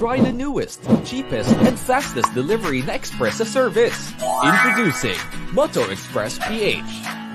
Try the newest, cheapest, and fastest delivery na express service. Introducing Moto Express PH.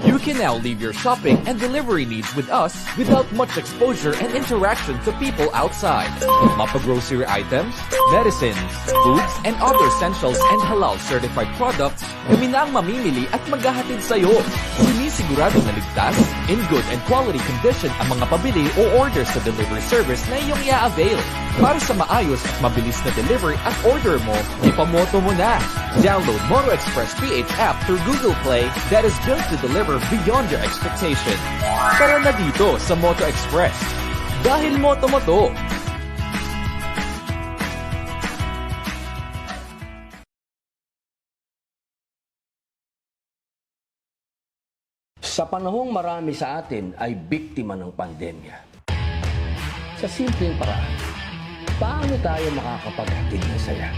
You can now leave your shopping and delivery needs with us without much exposure and interaction to people outside. Mapa-grocery items, medicines, foods, and other essentials and halal certified products, kami na ang mamimili at maghahatid sa'yo. Sinisigurado na ligtas, in good and quality condition ang mga pabili o orders sa delivery service na iyong i-avail. Para sa maayos at mabilis na delivery at order mo, ipamoto mo na. Download Moto Express PH app through Google Play that is built to deliver beyond your expectation. Tara na dito sa Moto Express. Dahil moto mo to. Sa panahong marami sa atin ay biktima ng pandemya. Sa simpleng paraan, paano tayo makakapaghatid ng saya?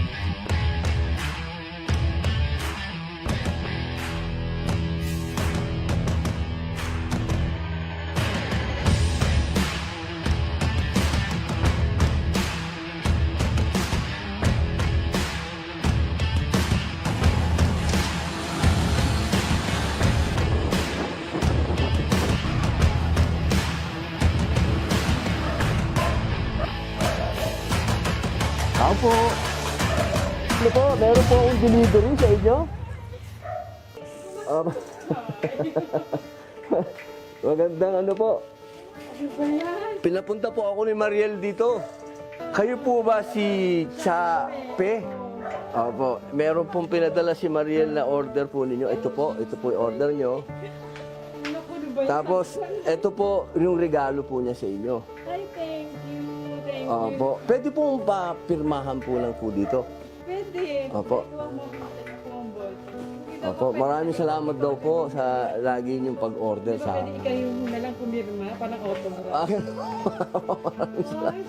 Po. Ano po, meron po akong delivery sa inyo? Magandang ano po. Pinapunta po ako ni Mariel dito. Kayo po ba si Chape? Opo, meron pong pinadala si Mariel na order po ninyo. Ito po yung order nyo. Tapos, ito po yung regalo po niya sa inyo. Ay, thank you. Opo. Pwede pong papirmahan po lang po dito. Pwede. Opo. Opo. Maraming salamat daw po sa lagi niyong pag-order sa amin. Pwede kayo na lang pumirma, parang autograph. Maraming salamat.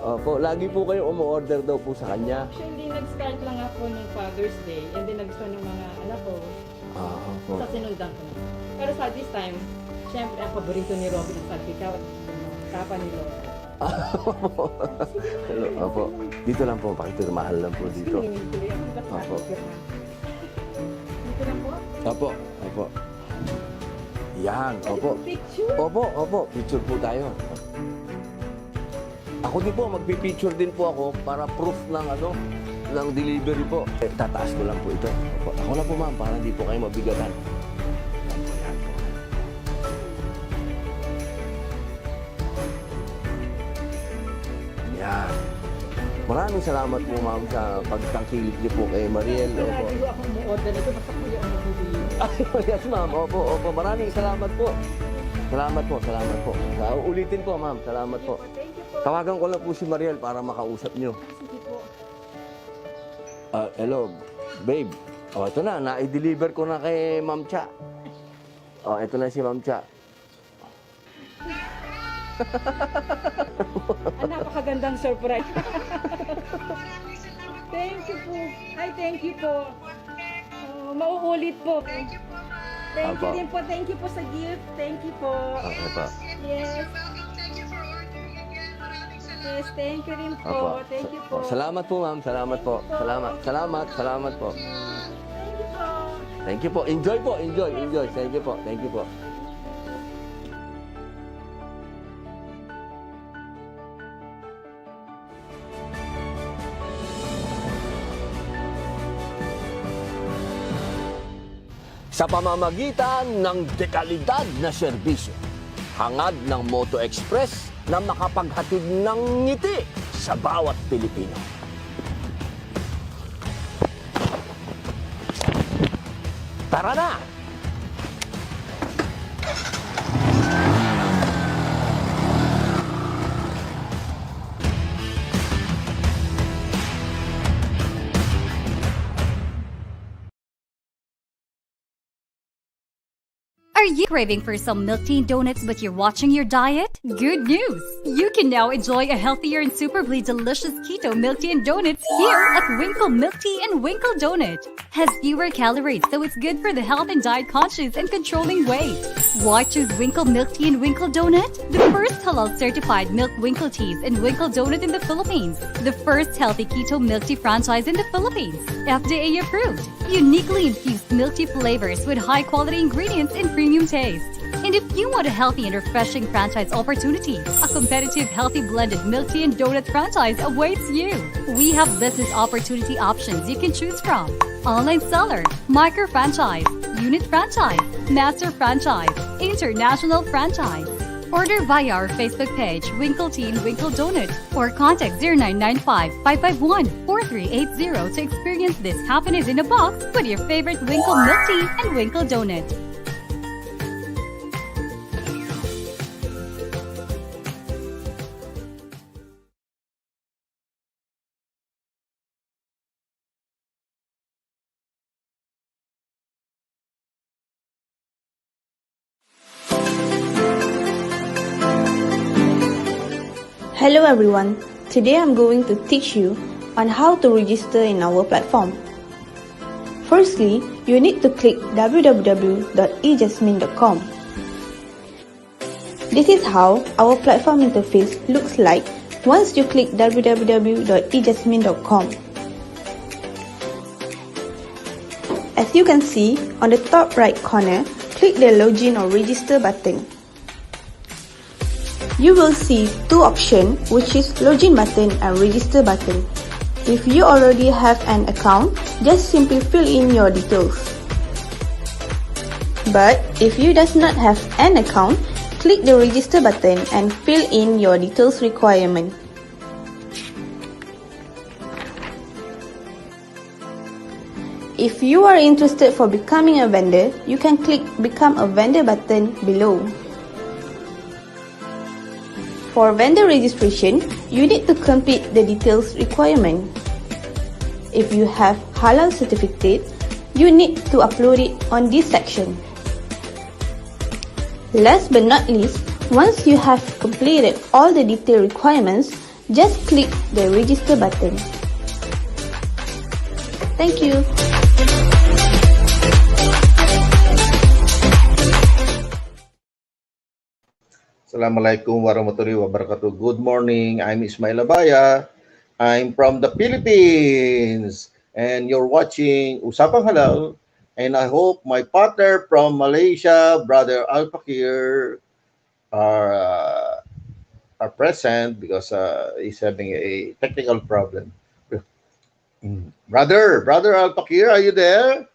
Opo. Lagi po kayo umu-order daw po sa kanya. Actually, nag-start lang ako ng Father's Day and then nagustuhan ng mga anak ko. Opo. Sa sinundan ko na. Pero sa this time, syempre, ang paborito ni Robin ang salpikaw at kapa ni Robin. Hello, opo. Dito lang po, pakipirmahan lang po dito. Opo. Dito lang po? Opo, opo. Yan, opo. Picture? Opo, picture po tayo. Ako din po, magpipicture din po ako para proof ng ng delivery po. Tataas ko lang po ito. Opo. Ako na po ma'am, para hindi po kayo mabigatan. Yan. Maraming salamat po ma'am sa pagtangkilik niyo po kay Mariel. Opo. Lagi ko akong order nito, basta kuya ang magbibili. Yes ma'am, opo. Maraming salamat po. Salamat po. Ulitin po ma'am, salamat po. Thank you po. Tawagan ko lang po si Mariel para makausap niyo. Sige po. Hello, babe. Ito na, na-deliver ko na kay Ma'am Cha. Ito na si Ma'am Cha. Napakagandang surprise. Thank you po. Ay, thank you po. Mauulit po. Thank you po. Thank you din po. Thank you po sa gift. Thank you po. Okay pa. Yes. Yes, thank you rin po. Thank you po. Salamat po ma'am, salamat po. Salamat po. Thank you po. Thank you po. Enjoy po, enjoy. Thank you po. Sa pamamagitan ng dekalidad na serbisyo, hangad ng Moto Express na makapaghatid ng ngiti sa bawat Pilipino. Tara na! Are you craving for some milk tea and donuts but you're watching your diet? Good news! You can now enjoy a healthier and superbly delicious keto milk tea and donuts here at Winkle Milk Tea and Winkle Donut. Has fewer calories, so it's good for the health and diet conscious and controlling weight. Why choose Winkle Milk Tea and Winkle Donut? The first halal certified milk Winkle Teas and Winkle Donut in the Philippines. The first healthy keto milk tea franchise in the Philippines. FDA approved. Uniquely infused milk tea flavors with high quality ingredients and premium taste. And if you want a healthy and refreshing franchise opportunity, a competitive healthy blended milk tea and donut franchise awaits you. We have business opportunity options you can choose from. Online seller, micro franchise, unit franchise, master franchise, international franchise. Order via our Facebook page, Winkle Tea and Winkle Donut, or contact 0995-551-4380 to experience this happiness in a box with your favorite Winkle Milk Tea and Winkle Donut. Hello everyone, today I'm going to teach you on how to register in our platform. Firstly, you need to click www.ejasmine.com. This is how our platform interface looks like once you click www.ejasmine.com. As you can see, on the top right corner, click the login or register button. You will see two options, which is login button and register button. If you already have an account, just simply fill in your details. But if you does not have an account, click the register button and fill in your details requirement. If you are interested for becoming a vendor, you can click become a vendor button below. For vendor registration, you need to complete the details requirement. If you have halal certificate, you need to upload it on this section. Last but not least, once you have completed all the detail requirements, just click the register button. Thank you. Assalamualaikum warahmatullahi wabarakatuh. Good morning. I'm Ismail Abaya. I'm from the Philippines. And you're watching Usapang Halal. And I hope my partner from Malaysia, brother Fakhir, are present because he's having a technical problem. Brother Fakhir, are you there?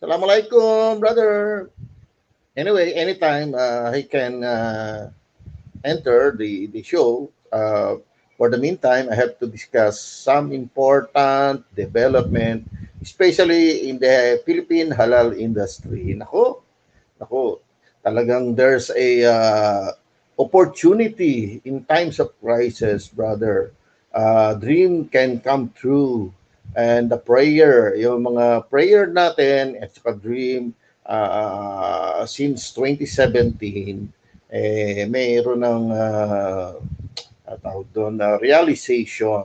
Assalamualaikum, brother. Anyway, anytime he can enter the show. For the meantime, I have to discuss some important development, especially in the Philippine halal industry. Nako, talagang there's a opportunity in times of crisis, brother. Dream can come true. And the prayer, yung mga prayer natin at saka dream since 2017, mayroon ng tawag doon, realization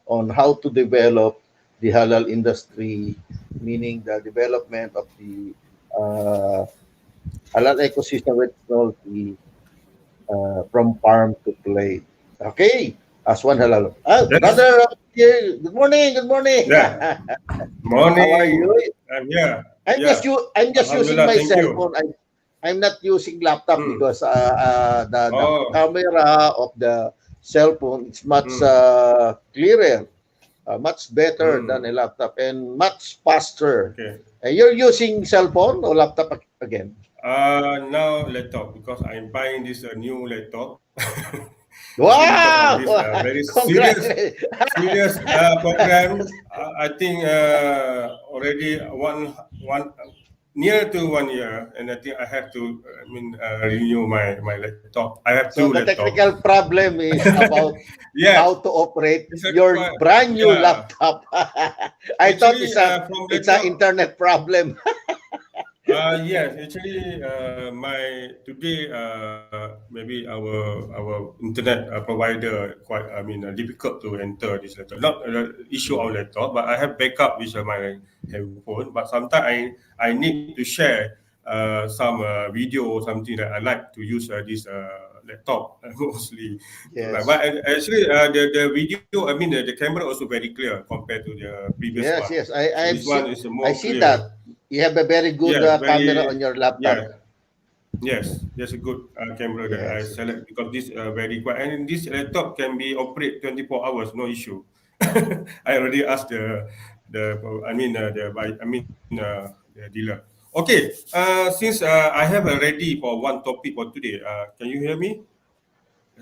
on how to develop the halal industry, meaning the development of the halal ecosystem with technology from farm to plate. Okay, as one halal. Brother, good morning. Yeah. Morning. How are you? I'm here. I'm just using my Thank cell you. phone. I'm not using laptop because the Oh. camera of the cell phone is much clearer, much better than a laptop, and much faster. Okay. You're using cell phone or laptop again? Now laptop because I'm buying this new laptop. Wow! Because of this very serious program. I think already one near to 1 year, and I think I have to renew my laptop. I have So two the laptops. technical problem is about Yeah. how to operate It's a your brand new yeah. laptop. I thought Actually, it's from an laptop, internet problem. Yes, actually, my today maybe our internet provider quite difficult to enter this laptop. Not issue our laptop, but I have backup with my handphone. But sometimes I need to share some video or something that I like to use this laptop mostly. But Yes. actually, the video, I mean the camera also very clear compared to the previous Yes, one. yes. So I've this one seen, is I more see clear. that. You have a very good Yes, camera very, on your laptop. yeah, yes, there's a good camera that I Yes, yes. select because this very quick and this laptop can be operate 24 hours, no issue. I already asked the dealer. Okay, since I have ready for one topic for today, can you hear me?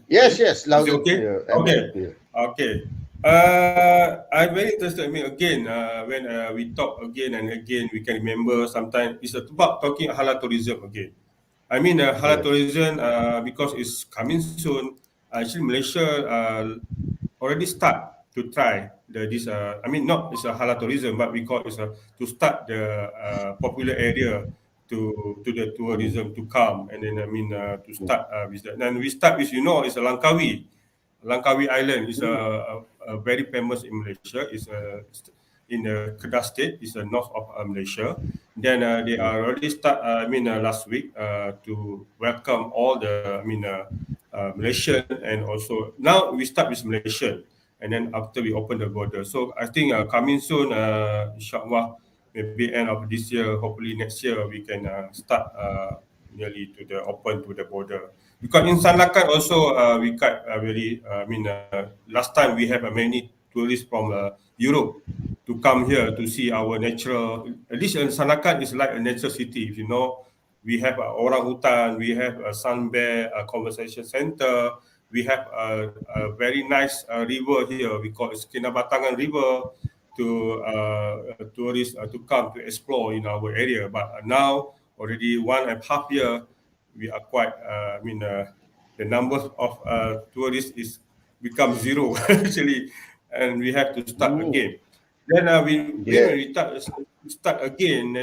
Yes, Okay, yes. is Loud it and okay? clear. Okay, Loud clear. okay. I'm very interested. I mean, again, when we talk again and again, we can remember sometimes it's about talking halal tourism again. I mean, halal Yes. tourism because it's coming soon. Actually, Malaysia already start to try this. I mean, not it's a halal tourism, but we call it's to start the popular area to the tourism to come, and then to start with that. And we start with it's a Langkawi. Langkawi Island is a very famous in Malaysia. It's in the Kedah State. It's the north of Malaysia. Then they are already start. Last week to welcome all the Malaysian, and also now we start with Malaysian, and then after we open the border. So I think coming soon, inshallah, maybe end of this year, hopefully next year we can start nearly to the open to the border. Because in Sandakan also we got very. Last time we have many tourists from Europe to come here to see our natural. At least Sandakan is like a natural city. If you know, we have orang hutan, we have a sun bear, a conversation center, we have a very nice river here. We call it Kinabatangan River to tourists to come to explore in our area. But now already 1.5 year, we are quite. The number of tourists is become zero actually, and we have to start Mm, again. Then when yes. we start again,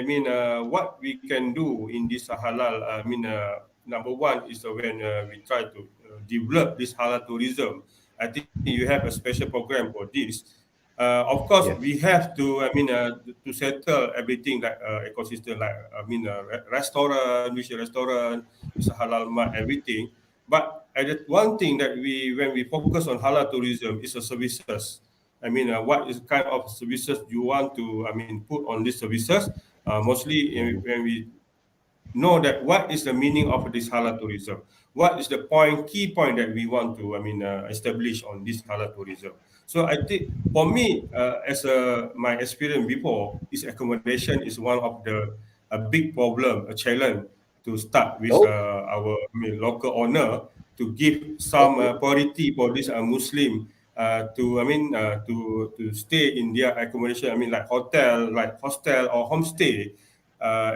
what we can do in this halal. Number one is when we try to develop this halal tourism. I think you have a special program for this. Of course, we Yes. have to. To settle everything like ecosystem, like restaurant, which restaurant is a halal mart, everything. But one thing that when we focus on halal tourism is the services. What is kind of services you want to put on these services? Mostly Mhm. when we know that what is the meaning of this halal tourism, what is the key point that we want to establish on this halal tourism. So I think for me, as my experience before, is accommodation is one of the a big problem, a challenge to start with Oh, our local owner to give some okay. priority for this Muslim to to stay in their accommodation. Like hotel, like hostel or homestay,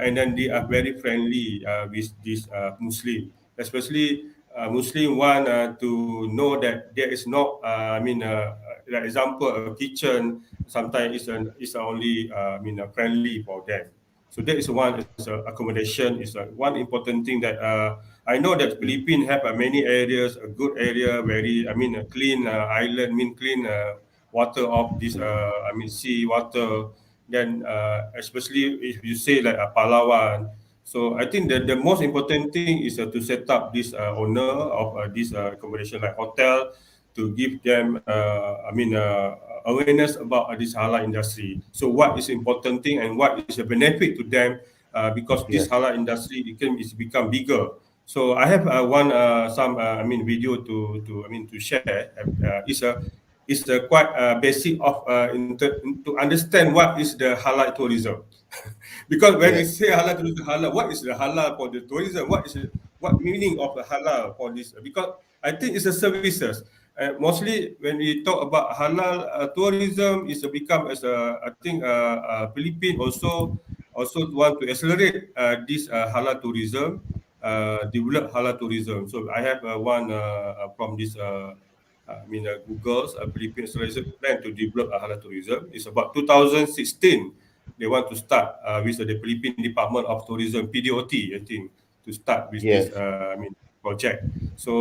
and then they are very friendly with this Muslim, especially Muslim want to know that there is not. Like example, a kitchen sometimes is only friendly for them. So that is one is accommodation is one important thing that I know that Philippines have many areas, a good area, very a clean island, clean water of this sea water. Then especially if you say like a Palawan. So I think that the most important thing is to set up this owner of this accommodation like hotel to give them awareness about this halal industry. So what is important thing and what is a benefit to them because this Yes. halal industry is become bigger. So I have one some video to share. It's a quite basic of to understand what is the halal tourism. Because when we Yes. say halal tourism, halal, what is the halal for the tourism? What meaning of the halal for this? Because I think it's a services. Mostly when we talk about halal tourism, it's a become as a I think Philippines also want to accelerate this halal tourism, develop halal tourism. So I have one from this. Google's Philippines tourism plan to develop a halal tourism. It's about 2016. they want to start with the Philippine Department of Tourism, PDOT, I think, to start with this Yes. project. So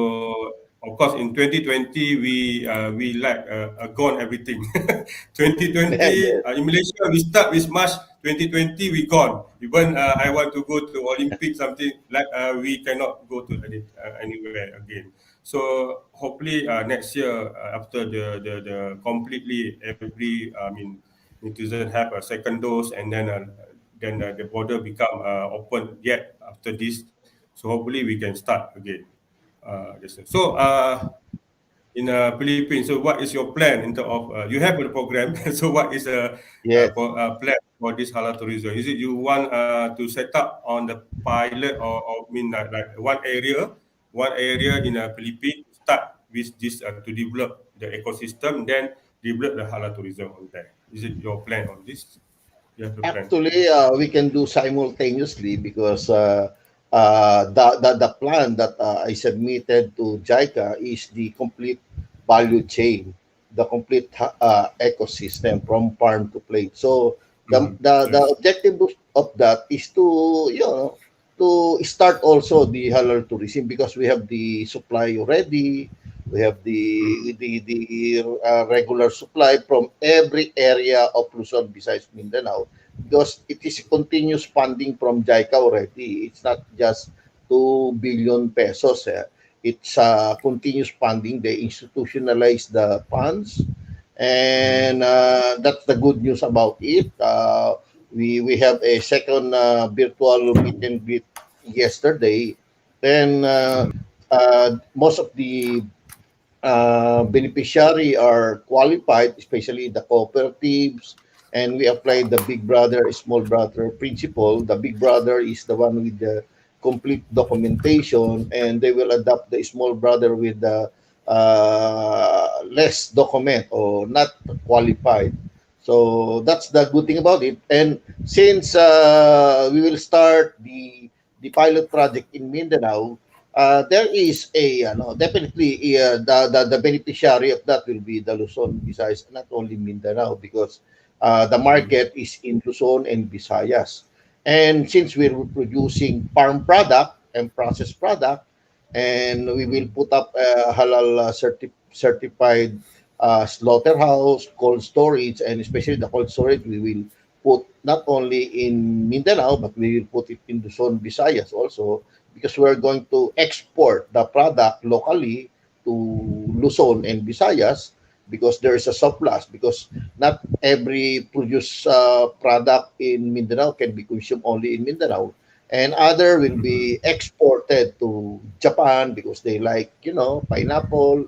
of course in 2020 we like gone everything. 2020 in Malaysia we start with March 2020 we gone. Even I want to go to Olympic something like we cannot go to anywhere again. So hopefully next year after the completely every netizen have a second dose, and then the border become open yet after this. So hopefully we can start again. So in Philippines, so what is your plan in terms of you have a program? So what is Yes. plan for this halal tourism? Is it you want to set up on the pilot, or mean like one area in Philippines, start with this to develop the ecosystem, then develop the halal tourism on there? Is it your plan on this? You have a plan. Actually, we can do simultaneously because the plan that I submitted to JICA is the complete value chain, the complete ecosystem from farm to plate. So the Yes. objective of that is to, to start also the halal tourism because we have the supply already. We have the regular supply from every area of Luzon besides Mindanao because it is continuous funding from JICA already. It's not just 2 billion pesos. It's continuous funding. They institutionalize the funds, and that's the good news about it. We have a second virtual meet and greet yesterday, and most of the beneficiary are qualified, especially the cooperatives, and we applied the big brother, small brother principle. The big brother is the one with the complete documentation, and they will adopt the small brother with the less document or not qualified. So that's the good thing about it. And since we will start the pilot project in Mindanao, there is a definitely the beneficiary of that will be the Luzon, Visayas, not only Mindanao, because the market is in Luzon and Visayas. And since we're producing farm product and processed product, and we will put up a halal certified slaughterhouse, cold storage, and especially the cold storage, we will put not only in Mindanao, but we will put it in Luzon, Visayas also, because we're going to export the product locally to Luzon and Visayas because there is a surplus, because not every produced product in Mindanao can be consumed only in Mindanao, and other will be exported to Japan because they like, pineapple.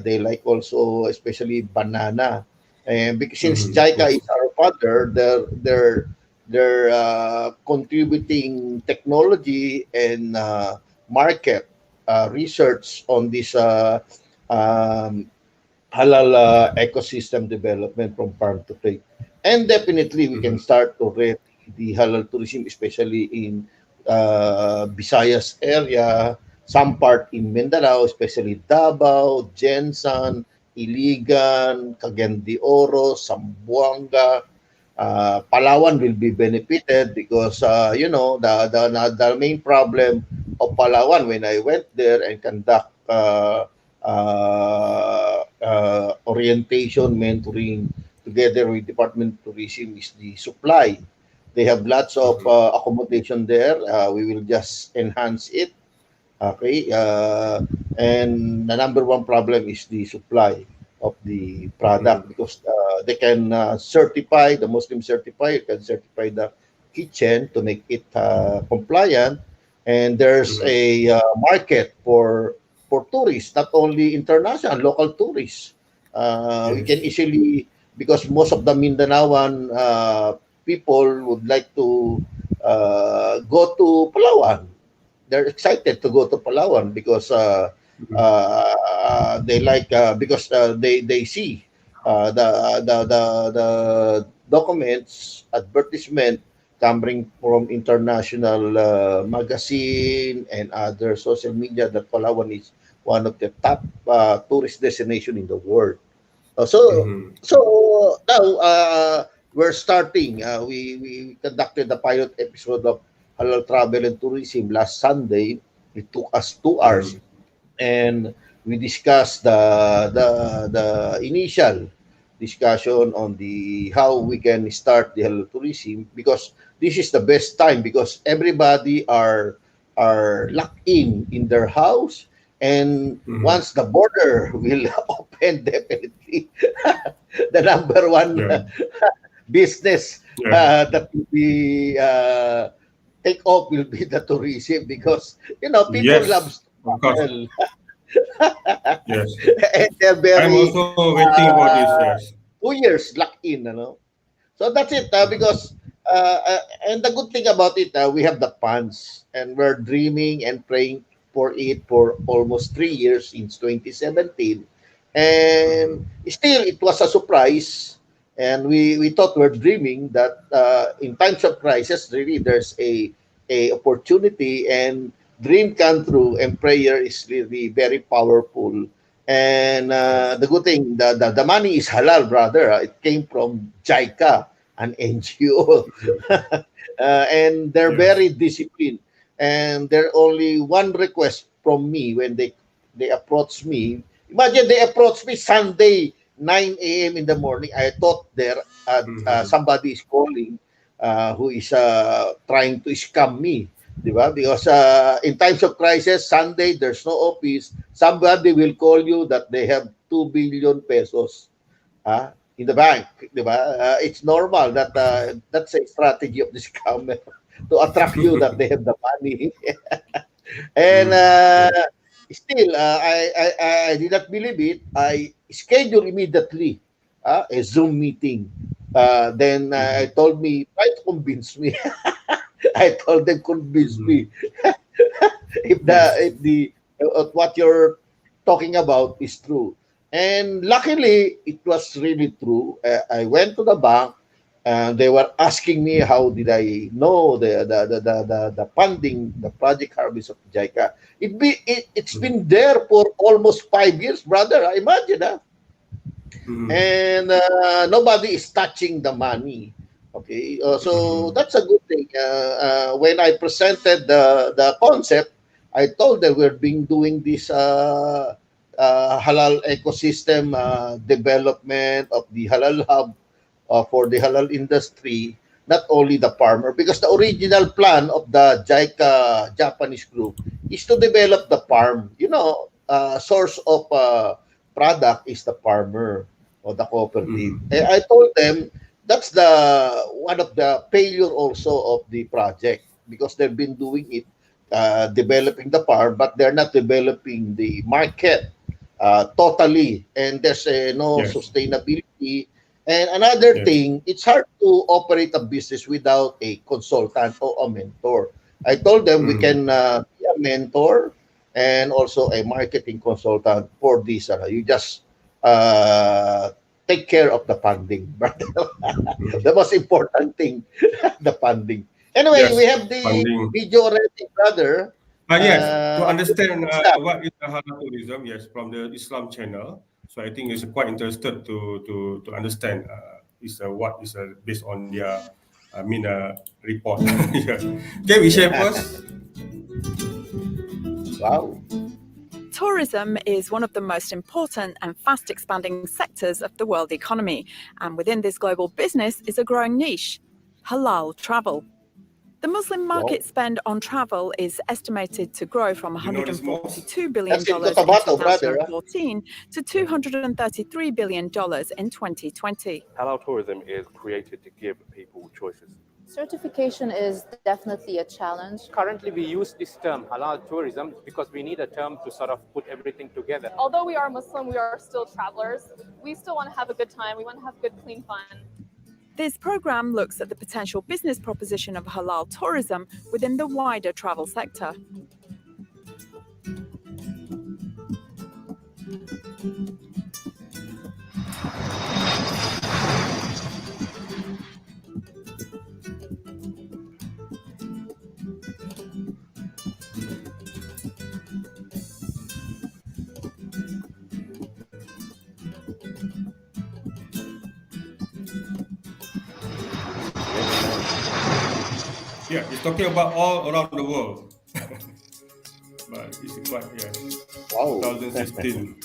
They like also especially banana, and because since JICA Yes. is our partner, they're contributing technology and market research on this um, halal ecosystem development from farm to plate. And definitely we can start already the halal tourism, especially in Visayas area, some part in Mindanao, especially Davao, Jensan, Iligan, Cagayan de Oro, Zamboanga. Palawan will be benefited because the main problem of Palawan when I went there and conduct orientation, mentoring together with Department of Tourism is the supply. They have lots of accommodation there. We will just enhance it. Okay. And the number one problem is the supply of the product because they can certify, the Muslim certifier can certify the kitchen to make it compliant. And there's a market for tourists, not only international, local tourists. We can Yes. easily, because most of the Mindanaoan people would like to go to Palawan. They're excited to go to Palawan because they like because they see the documents advertisement coming from international magazine and other social media that Palawan is one of the top tourist destination in the world. So now we're starting. We conducted the pilot episode of Halal Travel and Tourism last Sunday. It took us 2 hours, and we discussed the initial discussion on the how we can start the Halal tourism, because this is the best time, because everybody are locked in their house, and once the border will open, definitely the number one business that will be take off will be the tourism, because people love Yes, to of course. travel. Yes. And they're I'm very also waiting for this. uh, Yes. 2 years locked in, So that's it, because and the good thing about it, we have the funds, and we're dreaming and praying for it for almost 3 years since 2017, and still it was a surprise. And we thought we're dreaming that in times of crisis, really there's a opportunity, and dream come true, and prayer is really very powerful. And the good thing, the money is halal, brother. It came from JICA, an NGO. And they're Yes. very disciplined. And there only one request from me when they approach me. Imagine they approach me Sunday, 9 a.m. in the morning. I thought there somebody is calling who is trying to scam me. Diba? Because in times of crisis, Sunday, there's no office. Somebody will call you that they have 2 billion pesos in the bank. Diba? It's normal that that's a strategy of the scammer to attract you that they have the money. And still, I did not believe it. I scheduled immediately a Zoom meeting. Then I told me, try to convince me. I told them, convince me Yes. if the what you're talking about is true. And luckily, it was really true. I went to the bank, and they were asking me how did I know the funding, the project harvest of JICA. It's been there for almost 5 years, brother. I imagine, and nobody is touching the money. Okay, so that's a good thing. When I presented the concept, I told them we're being doing this halal ecosystem development of the halal hub for the halal industry, not only the farmer, because the original plan of the JICA Japanese group is to develop the farm. Source of product is the farmer or the cooperative. I told them that's the one of the failure also of the project, because they've been doing it, developing the farm, but they're not developing the market totally, and there's no Yes. sustainability. And another Yes. thing, it's hard to operate a business without a consultant or a mentor. I told them we can be a mentor and also a marketing consultant for this. You just take care of the funding. The most important thing, the funding. Anyway, we Yes. have the Funding. video already, brother. Yes, to Of the understand stuff. what is the halal tourism, yes, from the Islam channel. So I think it's quite interested to understand is what is based on their report. Yes. Okay, we share first. Wow. Tourism is one of the most important and fast expanding sectors of the world economy, and within this global business is a growing niche: halal travel. The Muslim market spend on travel is estimated to grow from You know this most? $142 billion That's in in Cotabato, brother. 2014 to $233 billion in 2020. Halal tourism is created to give people choices. Certification is definitely a challenge. Currently, we use this term halal tourism because we need a term to sort of put everything together. Although we are Muslim, we are still travelers. We still want to have a good time. We want to have good, clean fun. This program looks at the potential business proposition of halal tourism within the wider travel sector. Yeah, it's talking about all around the world. But it's quite, Wow. 2016.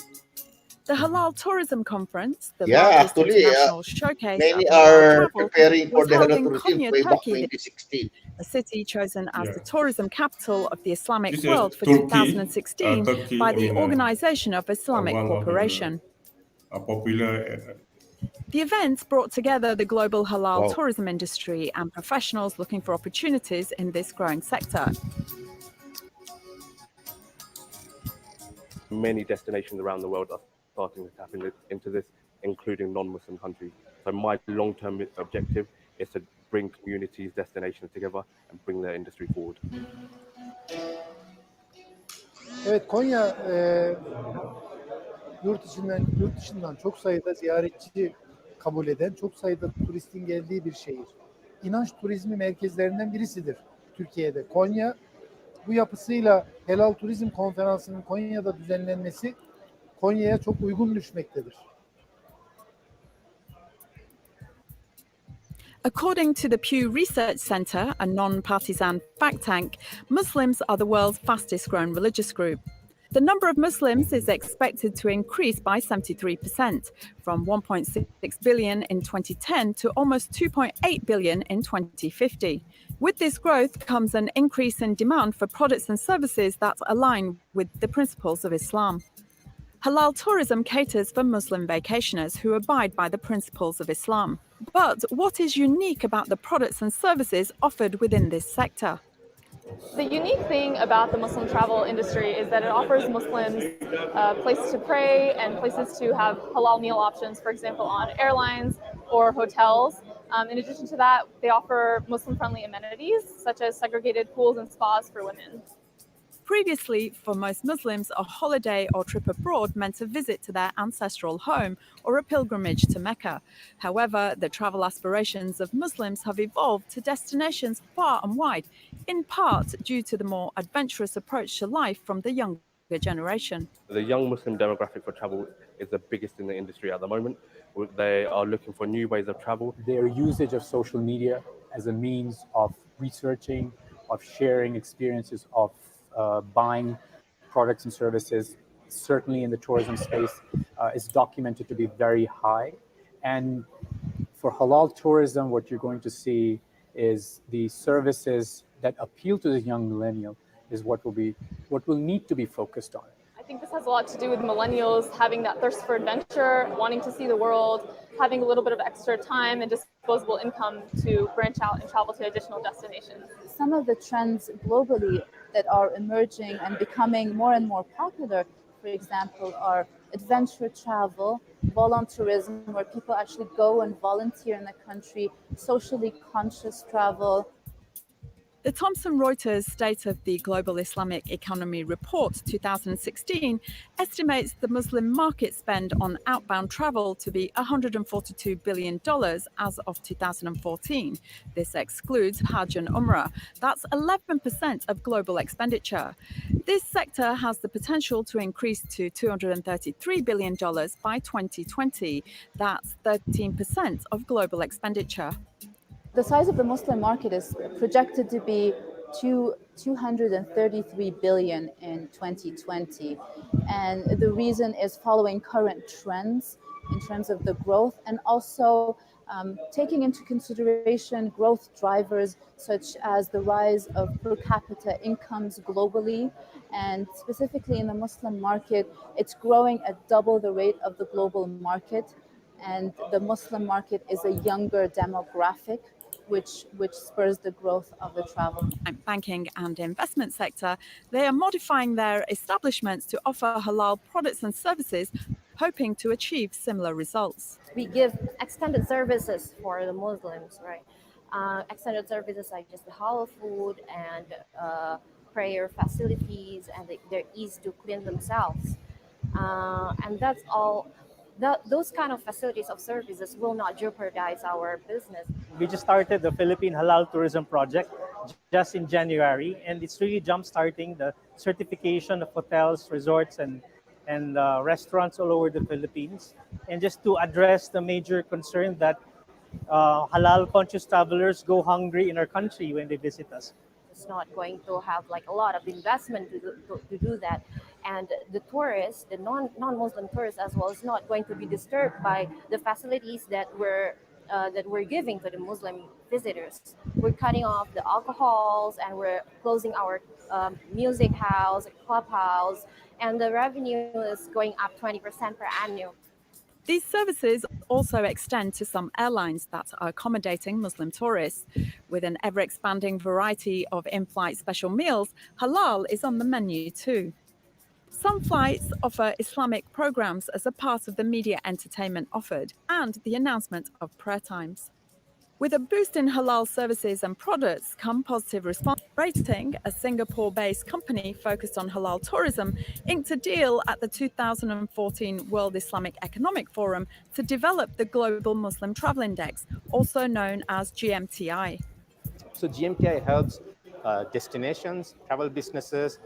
The Halal Tourism Conference, the Yeah, largest actually, international showcase of many halal are travel, preparing for was the held Halal in tourism Konya, way back Turkey, 2016. a city chosen as Yeah. the tourism capital of the Islamic This is world for Turkey. 2016 Turkey, by the Organization of Islamic one of Cooperation. the popular. The event brought together the global halal Wow. tourism industry and professionals looking for opportunities in this growing sector. Many destinations around the world are starting to tap into this, including non-Muslim countries. So my long-term objective is to bring communities, destinations together and bring their industry forward. Evet, Konya yurt dışından çok sayıda ziyaretçi kabul eden, çok sayıda turistin geldiği bir şehir. İnanç turizmi merkezlerinden birisidir Türkiye'de. Konya bu yapısıyla Helal Turizm Konferansı'nın Konya'da düzenlenmesi Konya'ya çok uygun düşmektedir. According to the Pew Research Center, a non-partisan think tank, Muslims are the world's fastest growing religious group. The number of Muslims is expected to increase by 73%, from 1.6 billion in 2010 to almost 2.8 billion in 2050. With this growth comes an increase in demand for products and services that align with the principles of Islam. Halal tourism caters for Muslim vacationers who abide by the principles of Islam. But what is unique about the products and services offered within this sector? The unique thing about the Muslim travel industry is that it offers Muslims places to pray and places to have halal meal options, for example, on airlines or hotels. In addition to that, they offer Muslim-friendly amenities, such as segregated pools and spas for women. Previously, for most Muslims, a holiday or trip abroad meant a visit to their ancestral home or a pilgrimage to Mecca. However, the travel aspirations of Muslims have evolved to destinations far and wide, in part due to the more adventurous approach to life from the younger generation. The young Muslim demographic for travel is the biggest in the industry at the moment. They are looking for new ways of travel. Their usage of social media as a means of researching, of sharing experiences, of buying products and services, certainly in the tourism space, is documented to be very high. And for halal tourism, what you're going to see is the services that appeal to the young millennial is what will need to be focused on. I think this has a lot to do with millennials having that thirst for adventure, wanting to see the world, having a little bit of extra time and disposable income to branch out and travel to additional destinations. Some of the trends globally that are emerging and becoming more and more popular, for example, are adventure travel, volunteerism, where people actually go and volunteer in the country, socially conscious travel. The Thomson Reuters State of the Global Islamic Economy Report 2016 estimates the Muslim market spend on outbound travel to be $142 billion as of 2014. This excludes Hajj and Umrah. That's 11% of global expenditure. This sector has the potential to increase to $233 billion by 2020. That's 13% of global expenditure. The size of the Muslim market is projected to be 233 billion in 2020. And the reason is following current trends in terms of the growth and also taking into consideration growth drivers such as the rise of per capita incomes globally. And specifically in the Muslim market, it's growing at double the rate of the global market. And the Muslim market is a younger demographic, which spurs the growth of the travel. Banking and investment sector, they are modifying their establishments to offer halal products and services, hoping to achieve similar results. We give extended services for the Muslims, right? Extended services like just the halal food and prayer facilities and their ease to clean themselves. And that's all. Those kind of facilities of services will not jeopardize our business. We just started the Philippine Halal Tourism Project just in January, and it's really jump-starting the certification of hotels, resorts, and restaurants all over the Philippines. And just to address the major concern that halal conscious travelers go hungry in our country when they visit us. It's not going to have like a lot of investment to do that, and the tourists, the non-Muslim tourists as well, is not going to be disturbed by the facilities that we're giving to the Muslim visitors. We're cutting off the alcohols and we're closing our music house, clubhouse, and the revenue is going up 20% per annum. These services also extend to some airlines that are accommodating Muslim tourists. With an ever expanding variety of in flight special meals, halal is on the menu too. Some flights offer Islamic programs as a part of the media entertainment offered and the announcement of prayer times. With a boost in halal services and products come positive response rating. A Singapore-based company focused on halal tourism inked a deal at the 2014 World Islamic Economic Forum to develop the Global Muslim Travel Index, also known as GMTI. So GMTI helps destinations, travel businesses,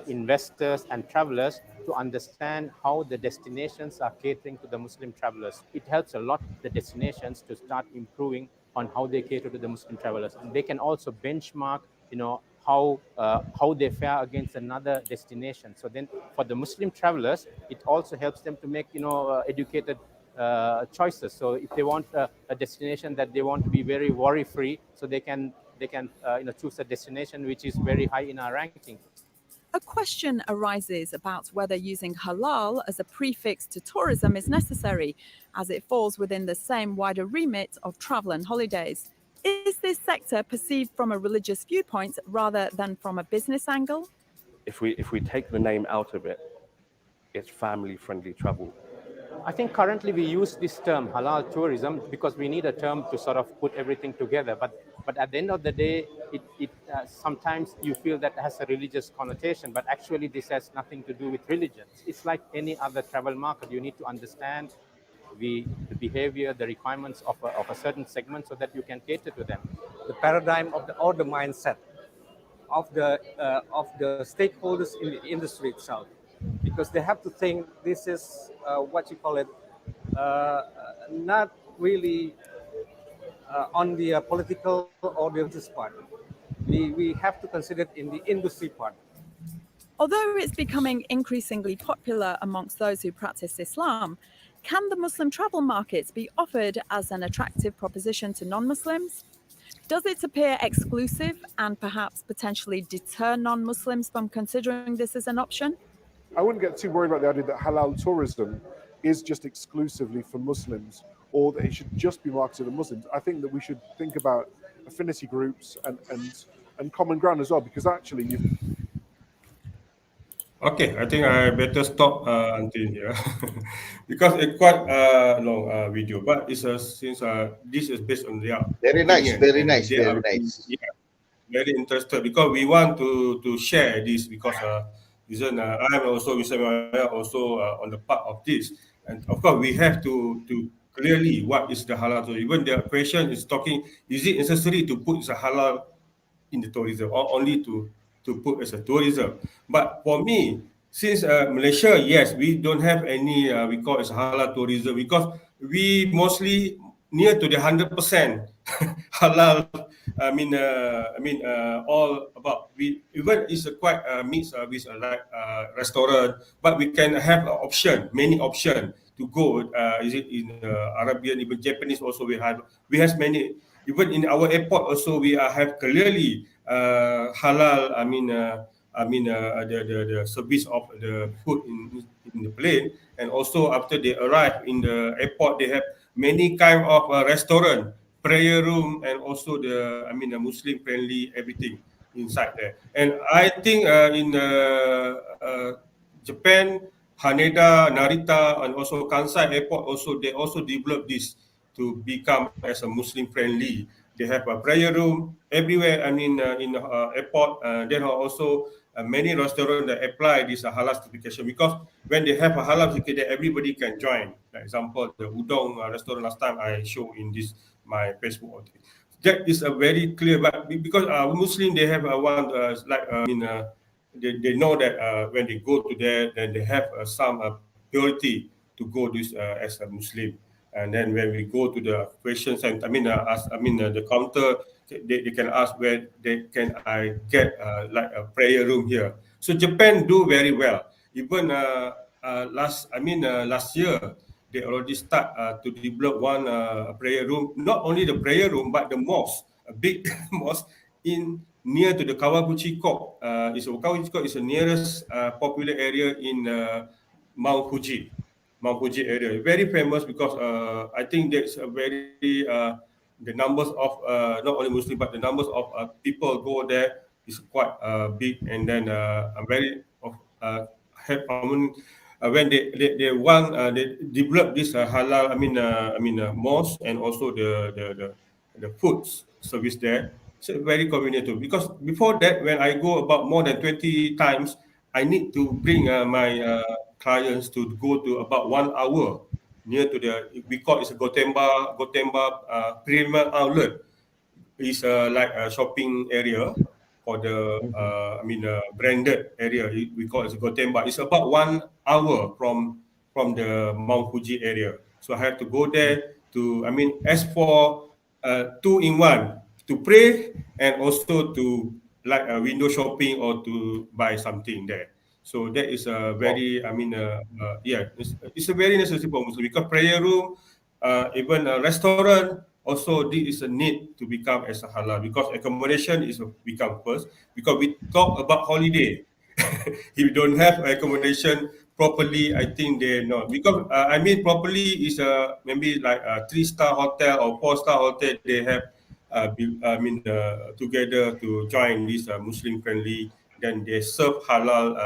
investors and travelers to understand how the destinations are catering to the Muslim travelers. It helps a lot the destinations to start improving on how they cater to the Muslim travelers. And they can also benchmark, how they fare against another destination. So then for the Muslim travelers, it also helps them to make, educated choices. So if they want a destination that they want to be very worry-free, so they can choose a destination which is very high in our ranking. A question arises about whether using halal as a prefix to tourism is necessary, as it falls within the same wider remit of travel and holidays. Is this sector perceived from a religious viewpoint rather than from a business angle? If we take the name out of it, it's family-friendly travel. I think currently we use this term halal tourism because we need a term to sort of put everything together. But at the end of the day, it sometimes you feel that it has a religious connotation, but actually this has nothing to do with religion. It's like any other travel market. You need to understand the behavior, the requirements of a certain segment so that you can cater to them. The paradigm or the mindset of the stakeholders in the industry itself, because they have to think this is not really on the political or the business part. We have to consider it in the industry part. Although it's becoming increasingly popular amongst those who practice Islam, can the Muslim travel market be offered as an attractive proposition to non-Muslims? Does it appear exclusive and perhaps potentially deter non-Muslims from considering this as an option? I wouldn't get too worried about the idea that halal tourism is just exclusively for Muslims or that it should just be marketed to Muslims. I think that we should think about affinity groups and common ground as well, because actually you've... Okay, I think I better stop until here because it's quite long video. But it's since this is based on their very nice, opinion, very nice, they very are, nice. Yeah, very interested because we want to share this because I'm also also on the part of this, and of course we have to clearly what is the halal. So even the question is talking, is it necessary to put the halal in the tourism or only to put as a tourism? But for me, since Malaysia, yes, we don't have any we call it halal tourism because we mostly near to the 100% halal. All about we even it's a quite mix with like restaurant, but we can have an option, many option to go. Is it in Arabian, even Japanese also we have many. Even in our airport also we have clearly halal. The service of the food in the plane, and also after they arrive in the airport, they have many kind of restaurant, prayer room, and also the Muslim friendly everything inside there. And I think in Japan, Haneda, Narita, and also Kansai airport also they also develop this to become as a Muslim friendly. They have a prayer room everywhere. In the airport, there are also many restaurants that apply this halal certification because when they have a halal certificate, everybody can join. For example, the udon restaurant last time I show in this my Facebook. That is a very clear, but because Muslim they have one they know that when they go to there, then they have some purity to go this as a Muslim. And then when we go to the questions, and the counter, they can ask where they can I get like a prayer room here. So Japan do very well. Even last year they already start to develop one prayer room. Not only the prayer room, but the mosque, a big mosque in near to the Kawaguchi Court. Kawaguchi Court is the nearest popular area in Mount Fuji. Mount Fuji area. Very famous because I think there's a very the numbers of not only Muslim but the numbers of people go there is quite big, and then a very of I mean, when they want they develop this halal mosque, and also the foods service there. So very convenient too, because before that when I go about more than 20 times, I need to bring my clients to go to about 1 hour near to the, we call it's a Gotemba premium outlet. It's like a shopping area for the branded area. We call it Gotemba. It's about 1 hour from the Mount Fuji area. So I have to go there to as for two in one, to pray and also to like a window shopping or to buy something there. So that is a very, it's a very necessary for Muslim, because prayer room, even a restaurant, also this is a need to become as a halal, because accommodation is become first, because we talk about holiday. If you don't have accommodation properly, I think they not, because properly is maybe like a 3-star hotel or 4-star hotel. They have together to join this Muslim friendly. Then they serve halal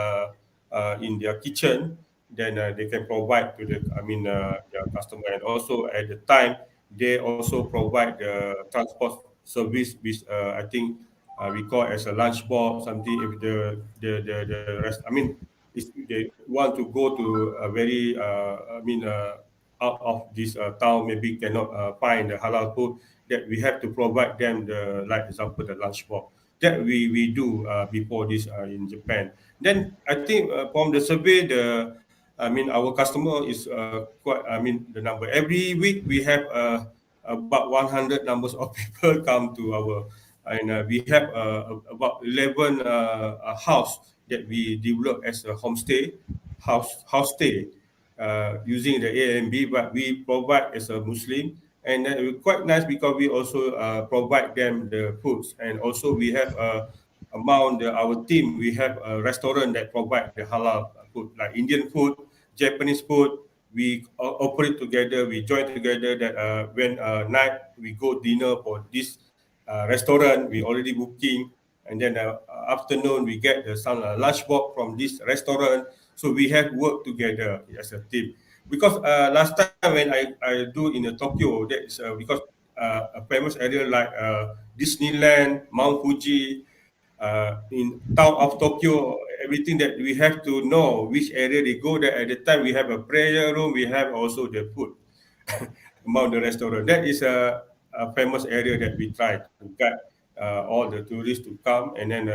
in their kitchen. Then they can provide to the their customer, and also at the time they also provide the transport service, which I think we call as a lunch box something. If the rest, if they want to go to a very out of this town, maybe cannot find the halal food, that we have to provide them the, like example, the lunch box. That we do before this in Japan. Then I think from the survey, our customer is quite, the number every week we have about 100 numbers of people come to our, and we have about 11 house that we develop as a homestay house stay using the A and B, but we provide as a Muslim, and quite nice because we also provide them the foods, and also we have among our team, we have a restaurant that provide the halal food, like Indian food, Japanese food. We operate together, we join together, that when night we go dinner for this restaurant, we already booking, and then afternoon we get some lunch box from this restaurant. So we have worked together as a team. Because last time when I do in Tokyo, that is because a famous area like Disneyland, Mount Fuji, in town of Tokyo, everything that we have to know which area they go there. At the time we have a prayer room, we have also the food among the restaurant. That is a famous area that we try to guide all the tourists to come, and then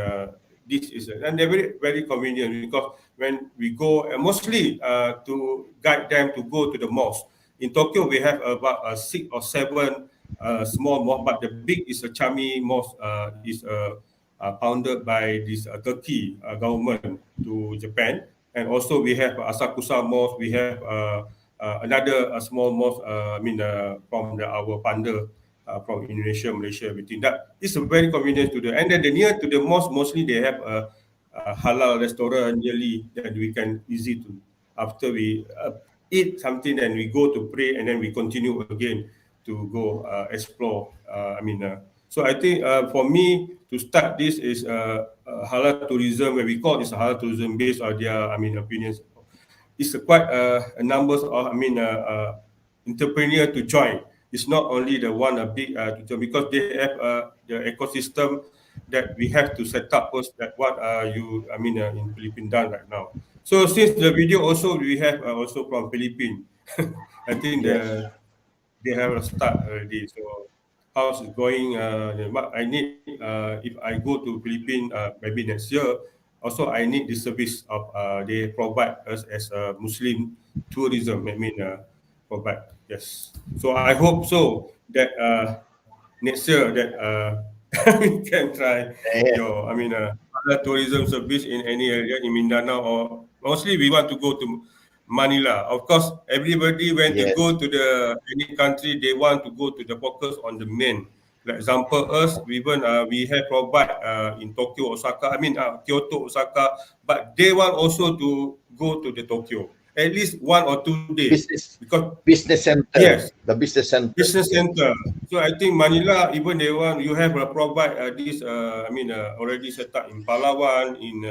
this is and they're very convenient, because when we go mostly to guide them to go to the mosque. In Tokyo we have about 6 or 7 small mosque, but the big is a Chami mosque, is founded by this Turkey government to Japan. And also we have Asakusa mosque, we have another small mosque, from our funder from Indonesia, Malaysia, everything. That is a very convenient to the, and then the near to the mosque, mostly they have a halal restaurant nearly, that we can easy to, after we eat something, and we go to pray, and then we continue again to go explore. So I think for me to start this is halal tourism, where we call this halal tourism based on their opinions. It's quite a numbers of entrepreneur to join. It's not only the one a big to join, because they have the ecosystem that we have to set up first. That what in Philippines done right now. So since the video also we have also from Philippines. I think they have a start already. So how's it going? What I need if I go to Philippines maybe next year. Also, I need the service of they provide us as a Muslim tourism. provide. Yes. So I hope so that next year that we can try Yeah. your, other tourism service in any area in Mindanao, or mostly we want to go to Manila. Of course, everybody when to Yes. go to the any country, they want to go to the focus on the main. Like example, us even we have provide in Tokyo, Osaka. Kyoto, Osaka, but they want also to go to the Tokyo at least 1 or 2 days Business because business center. yes, The business center. business Yes. center. So I think Manila, even they want you have provide this. Already set up in Palawan, in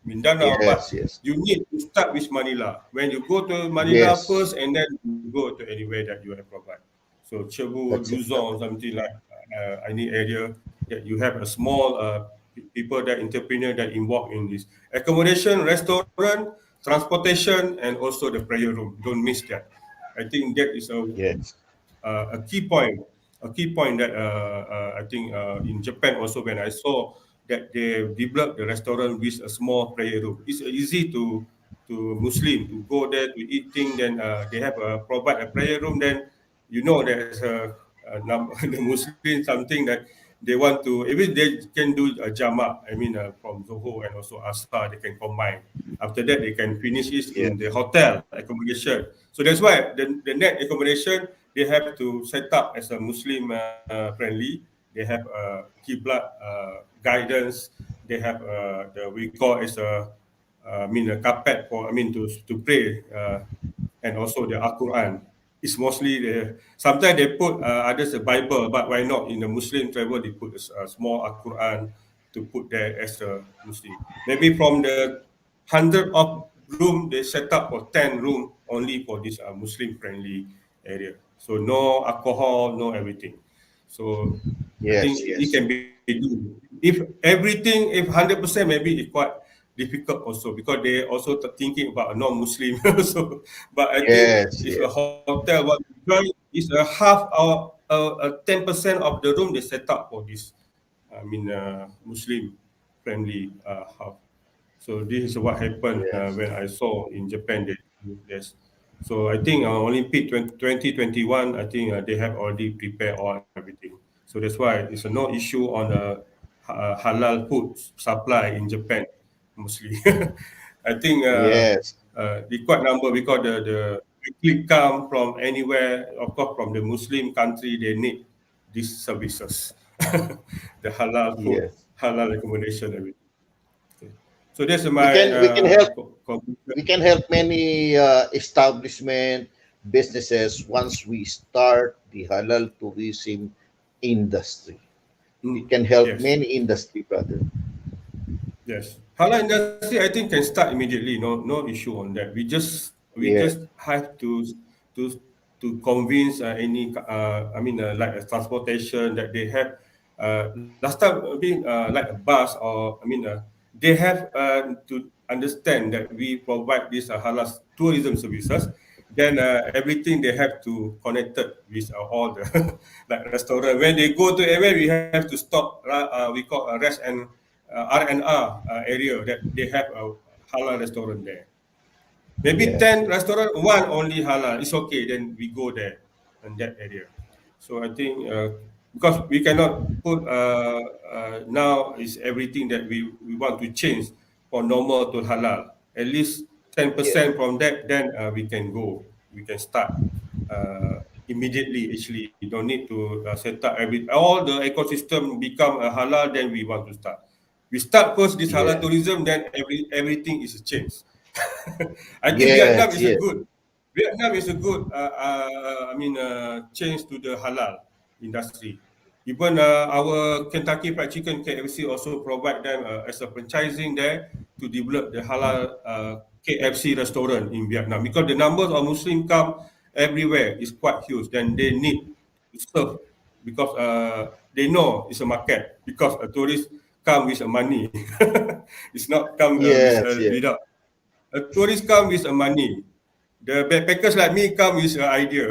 Mindanao, Yes. but Yes. you need to start with Manila. When you go to Manila Yes. first, and then you go to anywhere that you have provide. So Cebu, That's it. Luzon, something like any area that you have a small people that entrepreneur that involved in this accommodation, restaurant, transportation, and also the prayer room. Don't miss that. I think that is Yes. a key point, that I think in Japan also when I saw that they developed the restaurant with a small prayer room. It's easy to Muslim to go there to eating. Then they have provide a prayer room. Then there's a number the Muslim something that they want to even they can do a jama. From Zoho and also Asa they can combine. After that, they can finish it Yes. in the hotel accommodation. So that's why the net accommodation they have to set up as a Muslim friendly. They have Qiblat guidance. They have the we call as a carpet for to pray and also the Al Quran. It's mostly the sometimes they put others a Bible, but why not in the Muslim travel they put a small Al Quran to put there as a Muslim. Maybe from the 100 of room they set up for 10 room only for this Muslim friendly area. So no alcohol, no everything. So I Yes. think it Yes. can be do. If everything, if 100%, maybe it's quite difficult also because they also thinking about a non-Muslim also. But I think Yes. if a Yes. hotel what we join is a half or 10% of the room they set up for this. Muslim friendly house. So this is what happened Yes. when I saw in Japan. Yes. So I think Olympic 2021, I think they have already prepared all everything. So that's why it's no issue on the halal food supply in Japan mostly. I think Yes. the quite number because the click come from anywhere, of course from the Muslim country, they need these services, the halal food, Yes. halal accommodation, everything. Okay. So that's We my can we can help conclusion. we can help many establishment businesses once we start the halal tourism industry. It can help Yes. many industry, brother. Yes, halal industry I think can start immediately. No issue on that. We just Yeah. have to convince any like a transportation that they have. Last time like a bus or they have to understand that we provide this halal tourism services. Then everything they have to connect it with all the like restaurant. When they go to anywhere, we have to stop. We call a rest and R&R area that they have a halal restaurant there. Maybe Yes. 10 restaurant, one only halal. It's okay. Then we go there in that area. So I think because we cannot put now is everything that we want to change for normal to halal. At least Yes. 10% from that, then we can go. We can start immediately. Actually, you don't need to set up all the ecosystem become a halal. Then we want to start. We start first this halal Yes. tourism, then everything is a change. I think Vietnam Yes. is a Yes. good. Vietnam is a good. Change to the halal industry. Even our Kentucky Fried Chicken KFC also provide them as a franchising there to develop the halal KFC restaurant in Vietnam because the numbers of Muslim come everywhere is quite huge. Then they need to serve because they know it's a market because a tourist come with money. It's not come with Yes. Yes. without. A tourist come with money. The backpackers like me come with an idea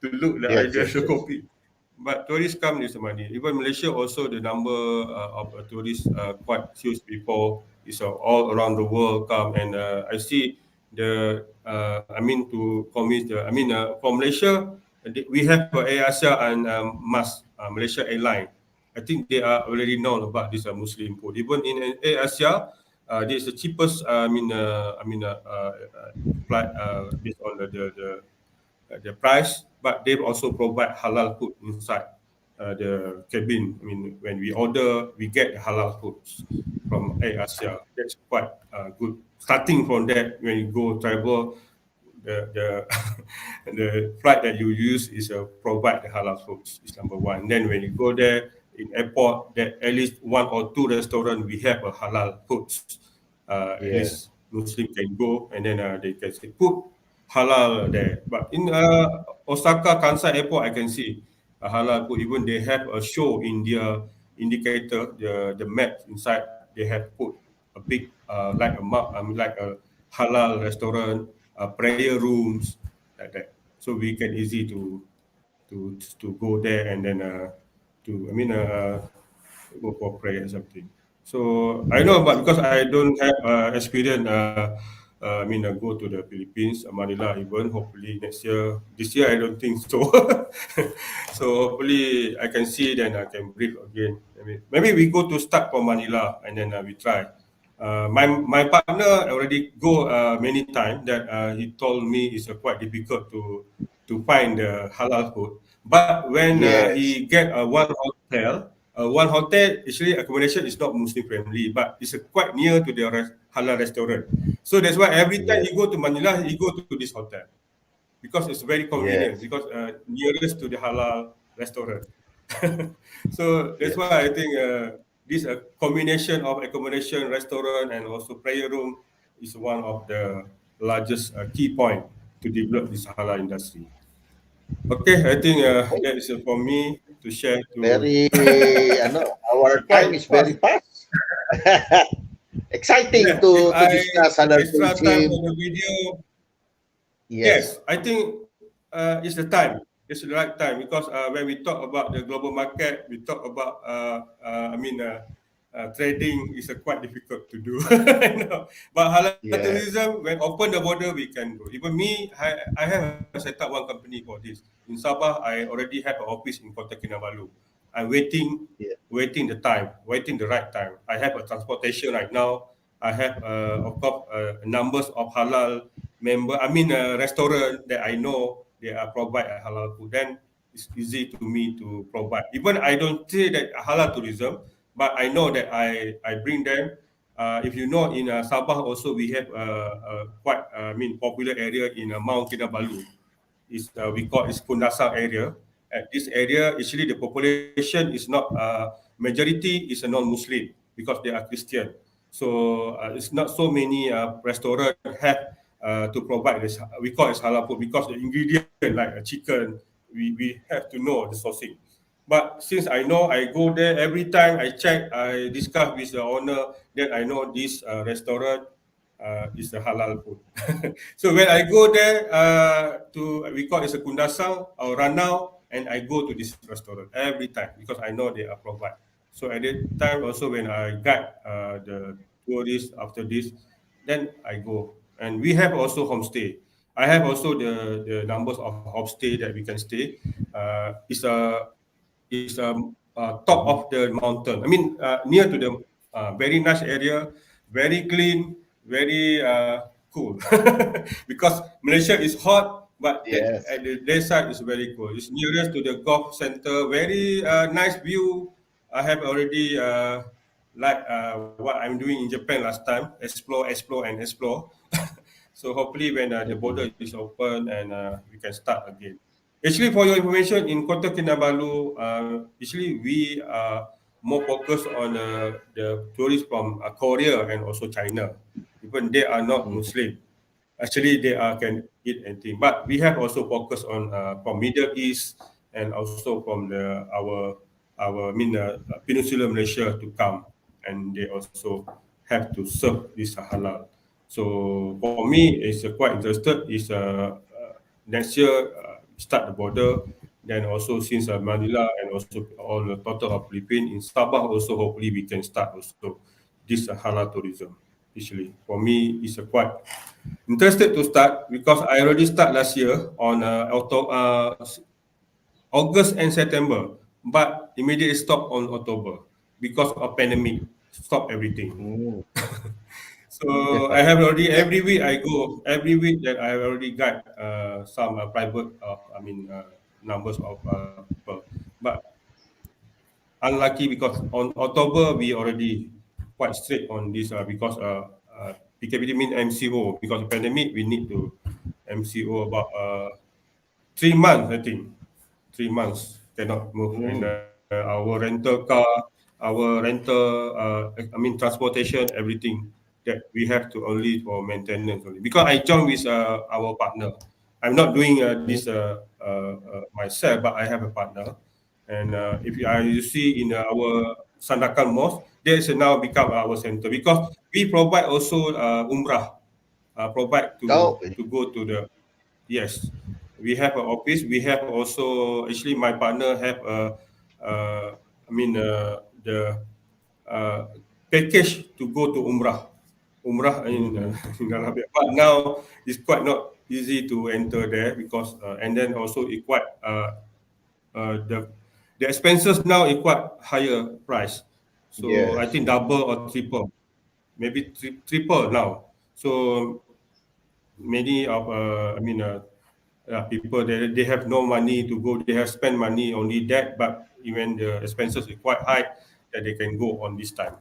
to look the Yes. idea Yes. to Yes. copy. But tourists come with money. Even Malaysia also the number of tourists quite huge before. It's all around the world come and I see to convince for Malaysia, we have AirAsia and Malaysia Airline. I think they are already known about this Muslim food. Even in AirAsia, this is the cheapest. Flight based on the price, but they also provide halal food inside the cabin. I mean, when we order, we get halal foods from AirAsia. That's quite good. Starting from that, when you go travel, the the flight that you use is provide the halal foods is number one. Then when you go there in airport, that at least one or two restaurant we have a halal foods. At Yeah. least Muslim can go and then they can say put halal there. But in Osaka Kansai Airport, I can see a halal food. Even they have a show in their indicator, the map inside. They have put a big like a map, like a halal restaurant, prayer rooms, like that. So we can easy to go there and then go for prayer or something. So I know, but because I don't have experience, go to the Philippines, Manila even. Hopefully next year. This year I don't think so. So hopefully I can see, then I can brief again. Maybe we go to start from Manila and then we try. My partner already go many times. That he told me it's quite difficult to find the halal food. But when Yes. he get one hotel, actually accommodation is not Muslim friendly, but it's quite near to the halal restaurant. So that's why every time Yes. he go to Manila, he go to this hotel because it's very convenient Yes. because nearest to the halal restaurant. So that's Yes. why I think this combination of accommodation, restaurant, and also prayer room is one of the largest key point to develop this halal industry. Okay, I think that is for me to share to. Very, our time Quite is very fast. fast. Exciting Yeah, if to I discuss halal extra time tourism. for the video, Yes. yes, I think it's the time. It's the right time because when we talk about the global market, we talk about trading is quite difficult to do. You know? But halal Yes. tourism, when open the border, we can go. Even me, I have set up one company for this. In Sabah, I already have an office in Kota Kinabalu. I'm Yeah. waiting the right time. I have a transportation right now. I have, of course, numbers of halal restaurant that I know they are provide a halal food. Then it's easy to me to provide. Even I don't say that halal tourism, but I know that I bring them. If you know, in Sabah also we have a quite popular area in Mount Kinabalu. We call it Kundasang area. At this area, actually the population is not majority is a non-Muslim because they are Christian. So it's not so many restaurant have to provide this. We call it halal food because the ingredient like a chicken, we have to know the sourcing. But since I know, I go there every time. I check, I discuss with the owner. Then I know this restaurant is a halal food. So when I go there we call it a kundasang or ranau, and I go to this restaurant every time because I know they are provide. So at that time also when I guide the tourists after this, then I go. And we have also homestay. I have also the numbers of homestay that we can stay. It's a top of the mountain. I mean, near to the very nice area, very clean, very cool. Because Malaysia is hot, but Yes. at the day side is very cool. It's nearest to the golf center. Very nice view. I have already what I'm doing in Japan last time, explore, and explore. So hopefully when the border is open and we can start again. Actually, for your information, in Kota Kinabalu, actually we are more focused on the tourists from Korea and also China. Even they are not Muslim. Actually, they can eat anything. But we have also focused on from Middle East and also from Peninsular Malaysia to come, and they also have to serve this halal. So for me, it's quite interested. Is next year start the border. Then also since Manila and also all the total of Philippines in Sabah also hopefully we can start also this halal tourism. Actually, for me, it's a quite interested to start because I already start last year on August and September, but immediately stop on October because of pandemic. Stop everything. So I have already every week I go every week that I already got some private numbers of people, but unlucky because on October we already quite strict on this because PKPD mean MCO because of pandemic we need to MCO about 3 months I think 3 months cannot move and our rental car, our rental transportation everything that we have to only for maintenance only because I joined with our partner. I'm not doing this myself, but I have a partner. And if you see in our Sandakan Mosque, there's now become our center because we provide also Umrah, provide to go to the yes. We have an office. We have also actually my partner have the uh, package to go to Umrah in Arabia. But now it's quite not easy to enter there because and then also it quite the expenses now is quite higher price. So I Yes. think double or triple, maybe triple now. So many of people they have no money to go. They have spent money only that, but even the expenses is quite high that they can go on this time.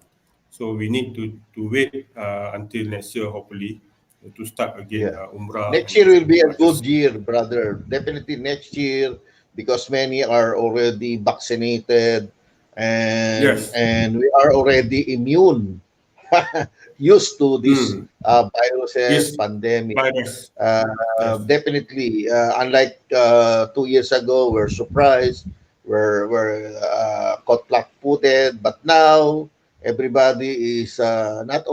So we need to wait until next year, hopefully, to start again Yeah. Umrah Next and year will also be a others. good year, brother. Definitely next year because many are already vaccinated Yes. and we are already immune, used to this viruses, This pandemic. virus. Yes. Definitely, unlike 2 years ago, we're surprised, we're caught flat-footed, but now everybody is not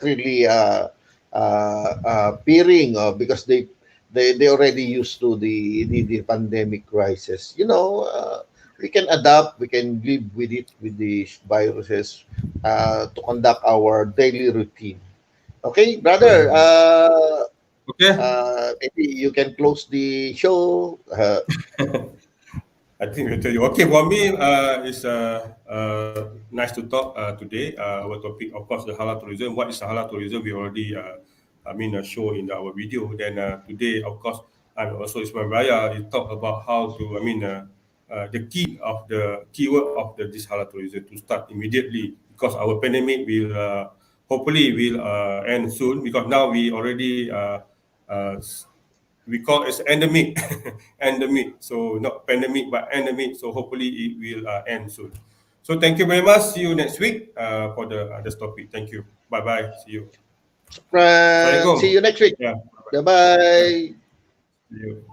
really peering because they already used to the pandemic crisis. We can adapt, we can live with it with these viruses to conduct our daily routine. Okay, brother. Okay. Maybe you can close the show. I think we'll tell you. Okay, for me, it's nice to talk today. Our topic, of course, the halal tourism. What is halal tourism? We already, show in our video. Then today, of course, I'm also Ismail Abaya. We talk about how to, the key of the keyword of this halal tourism to start immediately because our pandemic will hopefully will end soon because now we already uh, we call it endemic endemic, so not pandemic but endemic, so hopefully it will end soon. So thank you very much, see you next week for the this topic. Thank you, bye bye, see you. Friend, see Assalamualaikum. you next week. Yeah, Bye yeah, bye. see you.